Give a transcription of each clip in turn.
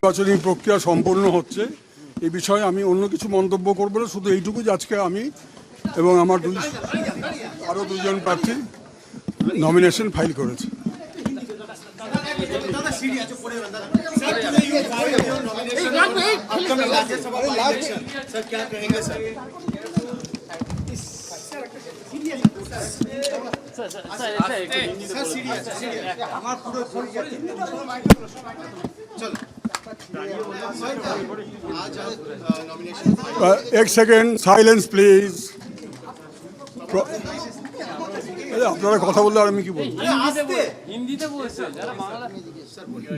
নির্বাচনী প্রক্রিয়া সম্পূর্ণ হচ্ছে এই বিষয়ে আমি অন্য কিছু মন্তব্য করব না, শুধু এইটুকু যে আজকে আমি এবং আমার আরও দুজন প্রার্থী নমিনেশন ফাইল করেছে। एक सेकेंड साइलेंस प्लीज। আপনারা কথা বললে আর আমি কি বলবো? হিন্দিতে বলছে, যারা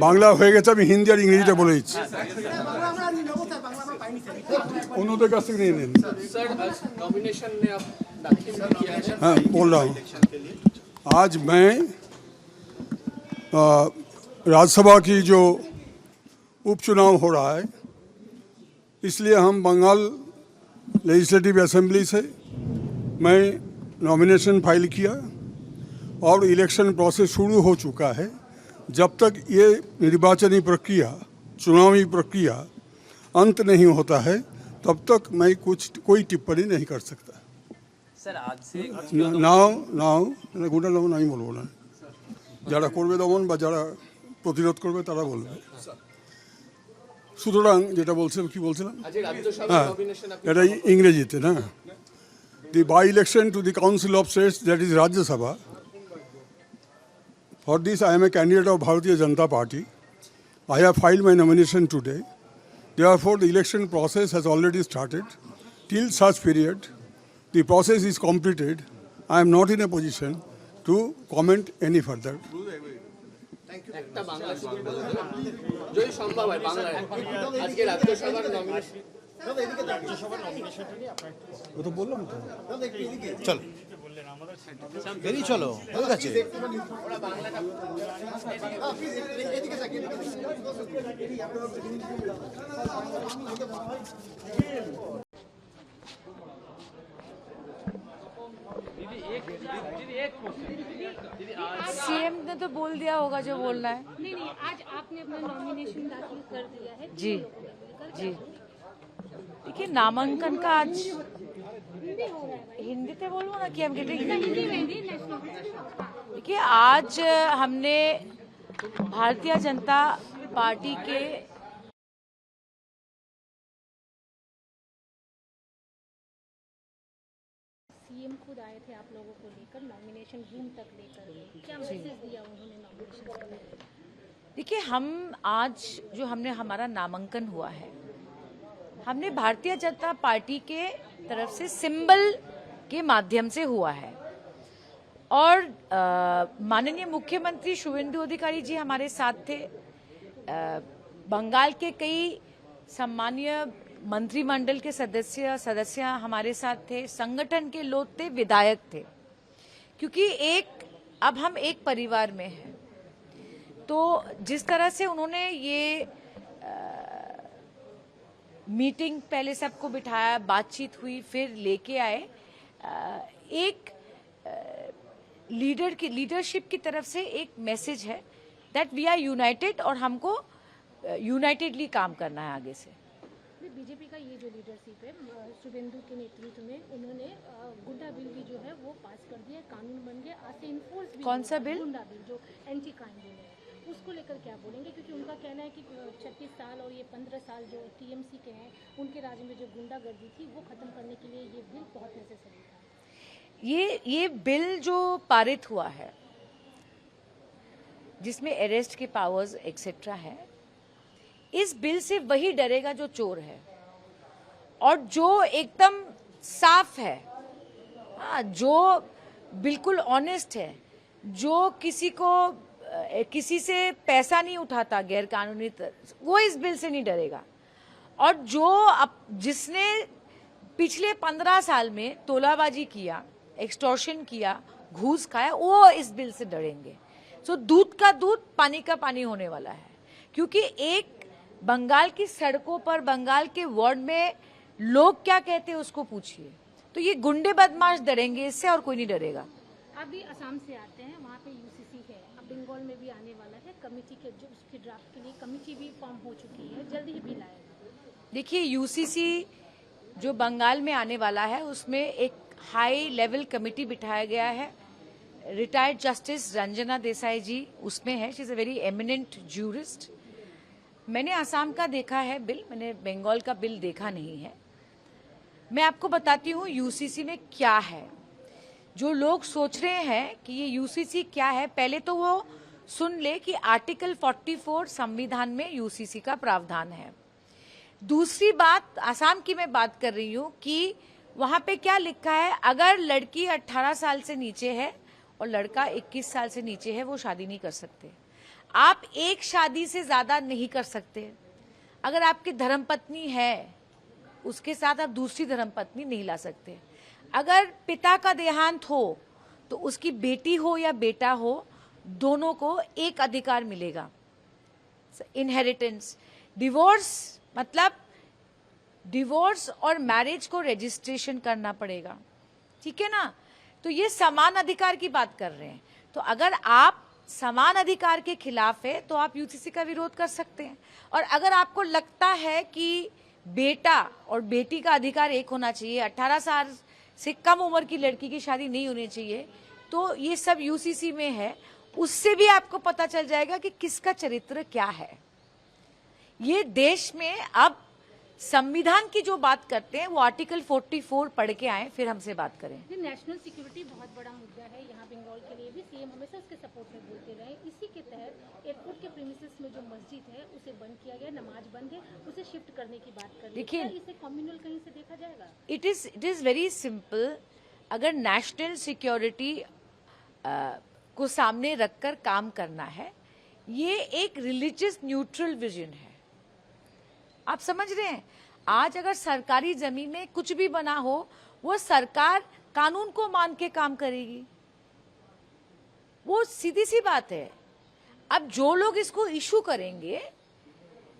বাংলা হয়ে গেছে, আমি হিন্দি আর ইংরেজিতে বলে দিচ্ছি, অন্যদের কাছ থেকে নিয়ে নিন। हाँ बोल रहा हूँ, आज मैं राज्यसभा की जो उपचुनाव हो रहा है, इसलिए हम बंगाल लेजिस्लेटिव असेंबली से मैं नॉमिनेशन फाइल किया और इलेक्शन प्रोसेस शुरू हो चुका है। जब तक ये निर्वाचनी प्रक्रिया, चुनावी प्रक्रिया अंत नहीं होता है, तब तक मैं कोई टिप्पणी नहीं कर सकता। सर आज से নাও গোটা দমন আমি বলবো না, যারা করবে দমন বা যারা প্রতিরোধ করবে তারা বলবে। সুতরাং যেটা বলছিলাম, কি বলছিলাম, হ্যাঁ এটা ইংরেজিতে না। The by-election to the Council of States, that is Rajya Sabha. For this, I am a candidate of Bharatiya Janata Party. I have filed my nomination today. Therefore, the election process has already started. Till such period, the process is completed. I am not in a position to comment any further. একটা বাংলা শুরু করে যদি সম্ভব হয় বাংলায় আজকে রাজ্যসভার nomination ও তো বললাম তো, চল বেরিয়ে চলো হয়ে গেছে। सीएम ने तो बोल दिया होगा जो बोलना है। नहीं, आज आपने अपना नॉमिनेशन दाखिल कर दिया है। जी जी, देखिए नामांकन का आज हिंदी से बोलूँ ना कि हम देखिए आज हमने भारतीय जनता पार्टी के सीएम खुद आए थे आप लोगों को लेकर नॉमिनेशन रूम तक लेकर, क्या मैसेज दिया उन्होंने नॉमिनेशन? देखिए हम आज जो हमने हमारा नामांकन हुआ है, हमने भारतीय जनता पार्टी के तरफ से सिंबल के माध्यम से हुआ है और माननीय मुख्यमंत्री शुवेंदु अधिकारी जी हमारे साथ थे। बंगाल के कई सम्मानीय मंत्रिमंडल के सदस्य हमारे साथ थे, संगठन के लोग थे, विधायक थे, क्योंकि अब हम एक परिवार में हैं। तो जिस तरह से उन्होंने ये मीटिंग पहले सबको बिठाया, बातचीत हुई, फिर लेके आए, एक लीडरशिप की तरफ से एक मैसेज है दैट वी आर यूनाइटेड और हमको यूनाइटेडली काम करना है आगे से। बीजेपी का ये जो लीडरशिप है, शुभेंदु के नेतृत्व में उन्होंने गुंडा बिल भी जो है वो पास कर दिया, कानून बन गया, आज से इन्फोर्स भी। कौन सा बिल? गुंडा बिल जो एंटी क्राइम बिल है, उसको लेकर क्या बोलेंगे? क्योंकि उनका कहना है कि 36 साल और ये 15 साल जो टीएमसी के हैं, उनके राज्य में जो गुंडागर्दी थी वो खत्म करने के लिए ये बिल बहुत नेसेसरी था। ये बिल जो पारित हुआ है, जिसमें अरेस्ट के पावर्स एक्सेट्रा है, इस बिल से वही डरेगा जो चोर है और जो एकदम साफ है, जो बिल्कुल ऑनेस्ट है, जो किसी से पैसा नहीं उठाता गैर कानूनी, वो इस बिल से नहीं डरेगा। और जिसने पिछले 15 साल में तोलाबाजी किया, एक्सटॉर्शन किया, घूस खाया, वो इस बिल से डरेंगे। सो दूध का दूध, पानी का पानी होने वाला है, क्योंकि एक बंगाल की सड़कों पर, बंगाल के वार्ड में लोग क्या कहते हैं उसको पूछिए। तो ये गुंडे बदमाश डरेंगे इससे, और कोई नहीं डरेगा। आप भी असम से आते हैं, वहाँ पे यूसीसी है, अब बंगाल में भी आने वाला है। कमेटी के जो उसके ड्राफ्ट के लिए कमेटी भी फॉर्म हो चुकी है, देखिए, यूसीसी जो बंगाल में आने वाला है उसमें एक हाई लेवल कमेटी बिठाया गया है। रिटायर्ड जस्टिस रंजना देसाई जी उसमें है। She is a very eminent jurist. मैंने असम का देखा है बिल, मैंने बंगाल का बिल देखा नहीं है। मैं आपको बताती हूँ यूसीसी में क्या है। जो लोग सोच रहे हैं कि ये यूसीसी क्या है, पहले तो वो सुन ले कि आर्टिकल 44 संविधान में यूसीसी का प्रावधान है। दूसरी बात, असम की मैं बात कर रही हूँ कि वहां पे क्या लिखा है, अगर लड़की 18 साल से नीचे है और लड़का 21 साल से नीचे है वो शादी नहीं कर सकते। आप एक शादी से ज्यादा नहीं कर सकते। अगर आपकी धर्मपत्नी है उसके साथ आप दूसरी धर्मपत्नी नहीं ला सकते। अगर पिता का देहांत हो तो उसकी बेटी हो या बेटा हो, दोनों को एक अधिकार मिलेगा, इनहेरिटेंस। डिवोर्स मतलब डिवोर्स और मैरिज को रजिस्ट्रेशन करना पड़ेगा, ठीक है ना। तो ये समान अधिकार की बात कर रहे हैं। तो अगर आप समान अधिकार के खिलाफ है तो आप यूसीसी का विरोध कर सकते हैं। और अगर आपको लगता है कि बेटा और बेटी का अधिकार एक होना चाहिए, 18 साल से कम उम्र की लड़की की शादी नहीं होनी चाहिए, तो ये सब यूसीसी में है। उससे भी आपको पता चल जाएगा कि किसका चरित्र क्या है। ये देश में अब संविधान की जो बात करते हैं वो आर्टिकल 44 पढ़ के आए, फिर हमसे बात करें। नेशनल सिक्योरिटी बहुत बड़ा मुद्दा है यहाँ बंगाल के लिए भी। सीएम हमेशा उसके सपोर्ट में बोलते रहे। इसी के तहत एयरपोर्ट के प्रीमिसेस में जो मस्जिद है उसे बंद किया गया, नमाज बंद है, उसे शिफ्ट करने की बात कर रही है। देखिए, क्या इसे कम्युनल कहीं से देखा जाएगा? It is very simple. अगर नेशनल सिक्योरिटी को सामने रखकर काम करना है, ये एक रिलीजियस न्यूट्रल विजन है। आप समझ रहे हैं, आज अगर सरकारी जमीन में कुछ भी बना हो वो सरकार कानून को मान के काम करेगी, वो सीधी सी बात है। अब जो लोग इसको इशू करेंगे,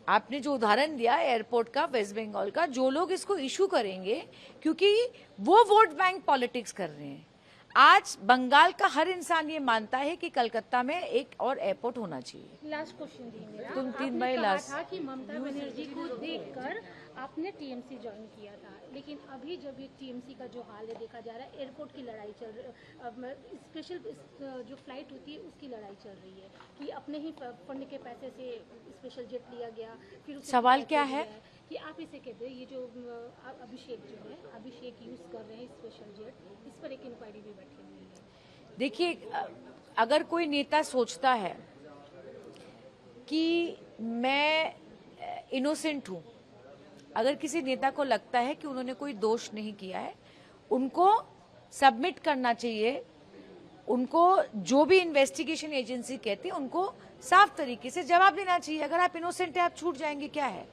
आपने जो उदाहरण दिया एयरपोर्ट का, वेस्ट बंगाल का, जो लोग इसको इशू करेंगे क्योंकि वो वोट बैंक पॉलिटिक्स कर रहे हैं। आज बंगाल का हर इंसान ये मानता है कि कलकत्ता में एक और एयरपोर्ट होना चाहिए। लास्ट क्वेश्चन दी मेरा। तुम 3 आपने बाई कहा लास्ट था कि ममता बनर्जी को देखकर आपने टीएमसी ज्वाइन किया था, लेकिन अभी जब ये टीएमसी का जो हाल है देखा जा रहा है, एयरपोर्ट की लड़ाई चल रही है, स्पेशल जो फ्लाइट होती है उसकी लड़ाई चल रही है कि अपने ही फंड के पैसे से स्पेशल जेट लिया गया। फिर सवाल क्या है कि आप इसे कहते हैं, ये जो अभिषेक जो है, अभिषेक यूज कर रहे हैं स्पेशल जेट, इस पर एक इंक्वायरी भी बैठी हुई है। देखिए, अगर कोई नेता सोचता है कि मैं इनोसेंट हूं, अगर किसी नेता को लगता है कि उन्होंने कोई दोष नहीं किया है, उनको सबमिट करना चाहिए। उनको जो भी इन्वेस्टिगेशन एजेंसी कहती है उनको साफ तरीके से जवाब देना चाहिए। अगर आप इनोसेंट है आप छूट जाएंगे, क्या है।